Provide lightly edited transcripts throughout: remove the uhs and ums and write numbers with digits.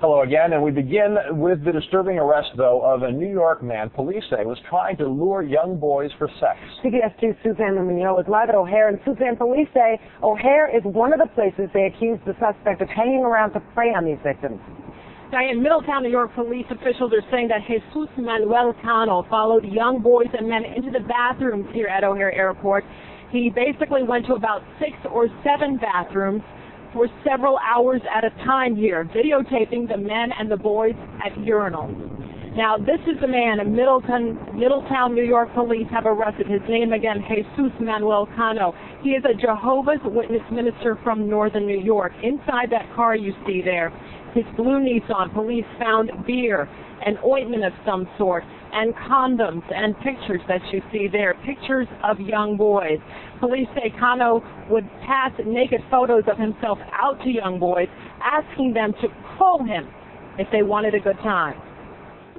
Hello again, and we begin with the disturbing arrest, though, of a New York man police say was trying to lure young boys for sex. CBS 2's Suzanne Mignot is live at O'Hare, and Suzanne, police say O'Hare is one of the places they accuse the suspect of hanging around to prey on these victims. In Middletown, New York, police officials are saying that Jesus Manuel Cano followed young boys and men into the bathrooms here at O'Hare Airport. He basically went to about 6 or 7 bathrooms for several hours at a time here, videotaping the men and the boys at urinals. Now, this is the man in Middletown, New York police have arrested. His name again, Jesus Manuel Cano. He is a Jehovah's Witness minister from northern New York. Inside that car you see there, his blue Nissan, police found beer, an ointment of some sort, and condoms and pictures that you see there, pictures of young boys. Police say Cano would pass naked photos of himself out to young boys, asking them to call him if they wanted a good time.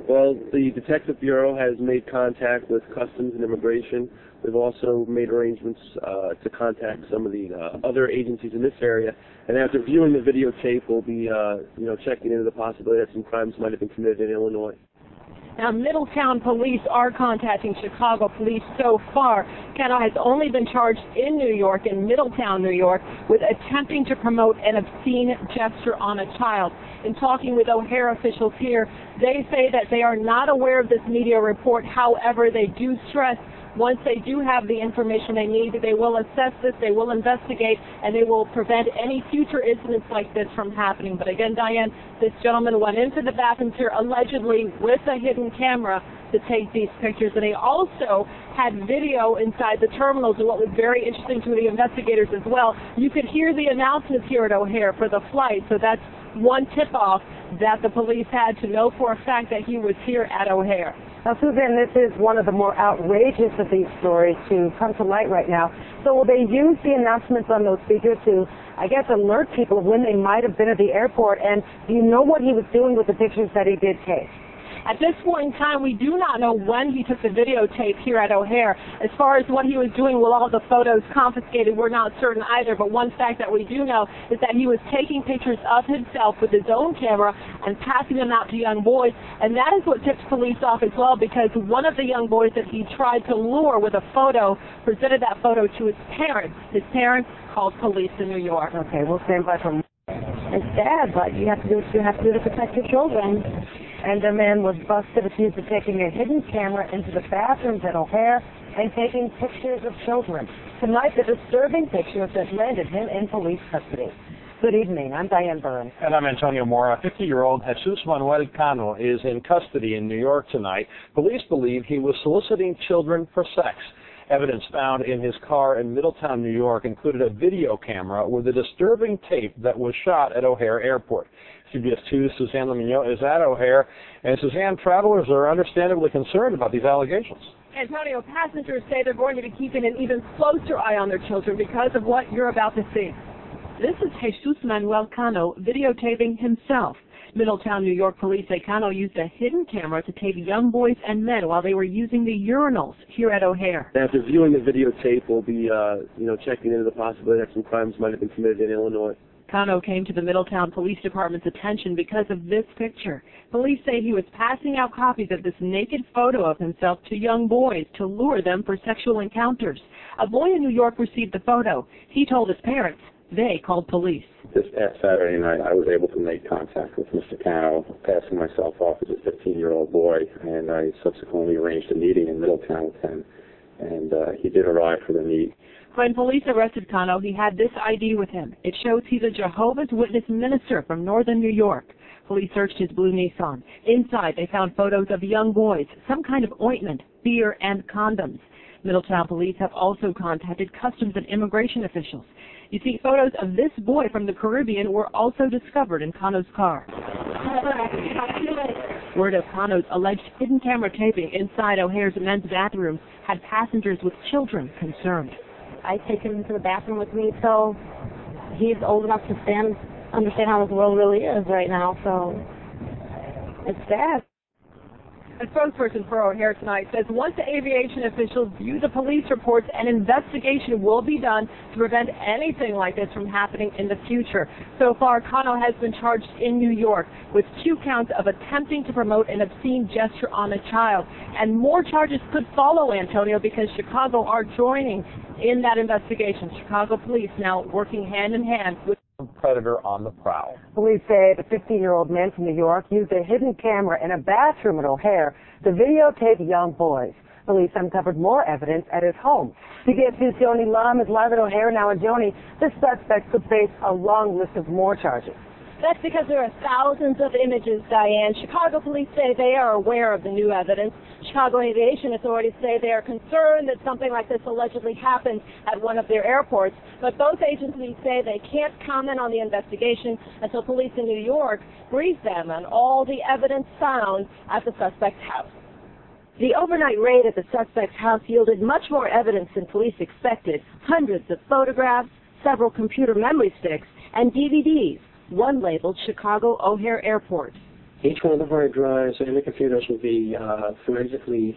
Well, the Detective Bureau has made contact with Customs and Immigration. We've also made arrangements to contact some of the other agencies in this area. And after viewing the videotape, we'll be, checking into the possibility that some crimes might have been committed in Illinois. Now, Middletown police are contacting Chicago police so far. Cano has only been charged in New York, in Middletown, New York, with attempting to promote an obscene gesture on a child. In talking with O'Hare officials here, they say that they are not aware of this media report. However, they do stress once they do have the information they need, they will assess this, they will investigate, and they will prevent any future incidents like this from happening. But again, Diane, this gentleman went into the bathrooms here allegedly with a hidden camera to take these pictures, and he also had video inside the terminals. And what was very interesting to the investigators as well, you could hear the announcements here at O'Hare for the flight, so that's one tip-off that the police had to know for a fact that he was here at O'Hare. Now, Suzanne, this is one of the more outrageous of these stories to come to light right now. So will they use the announcements on those speakers to, I guess, alert people of when they might have been at the airport? And do you know what he was doing with the pictures that he did take? At this point in time, we do not know when he took the videotape here at O'Hare. As far as what he was doing with all the photos confiscated, we're not certain either. But one fact that we do know is that he was taking pictures of himself with his own camera and passing them out to young boys. And that is what tips police off as well, because one of the young boys that he tried to lure with a photo presented that photo to his parents. His parents called police in New York. Okay, we'll stand by for more. It's sad, but you have to do what you have to do to protect your children. And a man was busted accused of taking a hidden camera into the bathrooms at O'Hare and taking pictures of children. Tonight, the disturbing pictures that landed him in police custody. Good evening. I'm Diane Byrne. And I'm Antonio Mora. 50-year-old Jesus Manuel Cano is in custody in New York tonight. Police believe he was soliciting children for sex. Evidence found in his car in Middletown, New York, included a video camera with a disturbing tape that was shot at O'Hare Airport. CBS 2's Suzanne Mignot is at O'Hare, and Suzanne, travelers are understandably concerned about these allegations. Antonio, passengers say they're going to be keeping an even closer eye on their children because of what you're about to see. This is Jesus Manuel Cano videotaping himself. Middletown, New York police say Cano used a hidden camera to tape young boys and men while they were using the urinals here at O'Hare. After viewing the videotape, we'll be, checking into the possibility that some crimes might have been committed in Illinois. Cano came to the Middletown Police Department's attention because of this picture. Police say he was passing out copies of this naked photo of himself to young boys to lure them for sexual encounters. A boy in New York received the photo. He told his parents. They called police. This past Saturday night, I was able to make contact with Mr. Cano, passing myself off as a 15-year-old boy, and I subsequently arranged a meeting in Middletown with him, and he did arrive for the meet. When police arrested Cano, he had this ID with him. It shows he's a Jehovah's Witness minister from northern New York. Police searched his blue Nissan. Inside, they found photos of young boys, some kind of ointment, beer, and condoms. Middletown police have also contacted Customs and Immigration officials. You see, photos of this boy from the Caribbean were also discovered in Cano's car. Word of Cano's alleged hidden camera taping inside O'Hare's men's bathrooms had passengers with children concerned. I take him into the bathroom with me, so he's old enough to understand how this world really is right now, so it's sad. A spokesperson for O'Hare tonight says once the aviation officials view the police reports, an investigation will be done to prevent anything like this from happening in the future. So far, Cano has been charged in New York with 2 counts of attempting to promote an obscene gesture on a child. And more charges could follow, Antonio, because Chicago are joining in that investigation. Chicago police now working hand in hand with predator on the prowl. Police say the 15-year-old man from New York used a hidden camera in a bathroom at O'Hare to videotape young boys. Police uncovered more evidence at his home. CBS News' Joni Lum is live at O'Hare now. And Joni, this suspect could face a long list of more charges. That's because there are thousands of images, Diane. Chicago police say they are aware of the new evidence. Chicago aviation authorities say they are concerned that something like this allegedly happened at one of their airports. But both agencies say they can't comment on the investigation until police in New York brief them on all the evidence found at the suspect's house. The overnight raid at the suspect's house yielded much more evidence than police expected. Hundreds of photographs, several computer memory sticks, and DVDs. One labeled Chicago O'Hare Airport. Each one of the hard drives and the computers will be forensically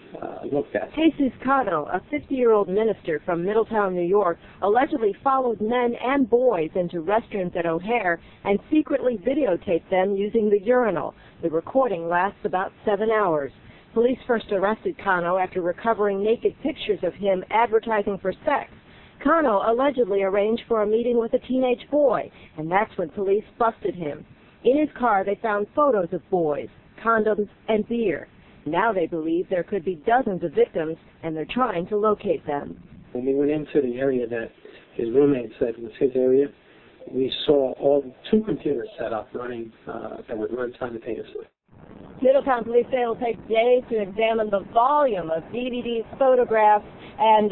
looked at. Jesus Cano, a 50-year-old minister from Middletown, New York, allegedly followed men and boys into restrooms at O'Hare and secretly videotaped them using the urinal. The recording lasts about 7 hours. Police first arrested Cano after recovering naked pictures of him advertising for sex. Cano allegedly arranged for a meeting with a teenage boy, and that's when police busted him. In his car, they found photos of boys, condoms, and beer. Now they believe there could be dozens of victims, and they're trying to locate them. When we went into the area that his roommate said was his area, we saw all 2 computers set up running that would run simultaneously. Middletown police say it will take days to examine the volume of DVDs, photographs, and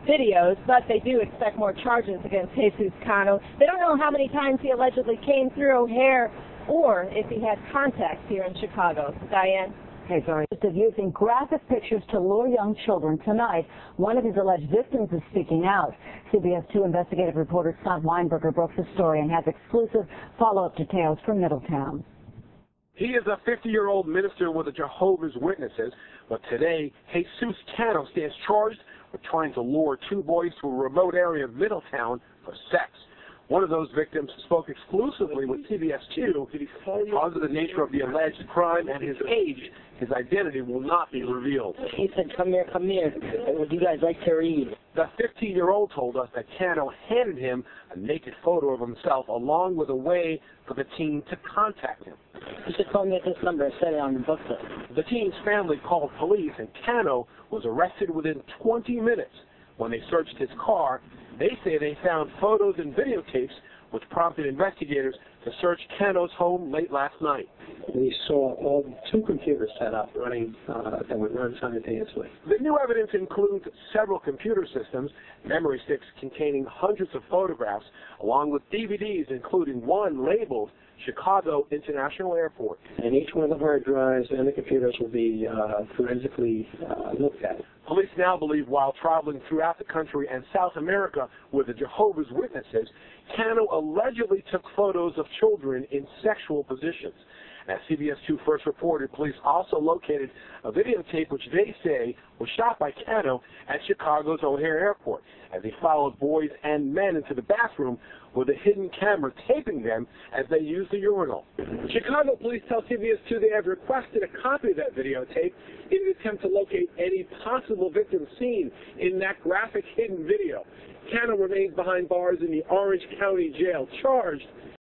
videos, but they do expect more charges against Jesus Cano. They don't know how many times he allegedly came through O'Hare or if he had contacts here in Chicago. Diane? Okay, sorry. Of using graphic pictures to lure young children. Tonight, one of his alleged victims is speaking out. CBS 2 investigative reporter Scott Weinberger broke the story and has exclusive follow-up details from Middletown. He is a 50-year-old minister with the Jehovah's Witnesses, but today, Jesus Cano stands charged with trying to lure 2 boys to a remote area of Middletown for sex. One of those victims spoke exclusively with CBS 2 because of the nature of the alleged crime and his age. His identity will not be revealed. He said, come here, would you guys like to read? The 15-year-old told us that Cano handed him a naked photo of himself along with a way for the teen to contact him. You should call me at this number. I said it on the booklet. The teen's family called police, and Cano was arrested within 20 minutes. When they searched his car, they say they found photos and videotapes which prompted investigators to search Cano's home late last night. We saw all 2 computers set up running that would run simultaneously. The new evidence includes several computer systems, memory sticks containing hundreds of photographs, along with DVDs, including one labeled Chicago International Airport. And each one of the hard drives and the computers will be forensically looked at. Police now believe while traveling throughout the country and South America with the Jehovah's Witnesses, Cano allegedly took photos of children in sexual positions. As CBS 2 first reported, police also located a videotape which they say was shot by Cano at Chicago's O'Hare Airport as he followed boys and men into the bathroom with a hidden camera taping them as they used the urinal. Chicago police tell CBS 2 they have requested a copy of that videotape in an attempt to locate any possible victims seen in that graphic hidden video. Cano remains behind bars in the Orange County Jail, charged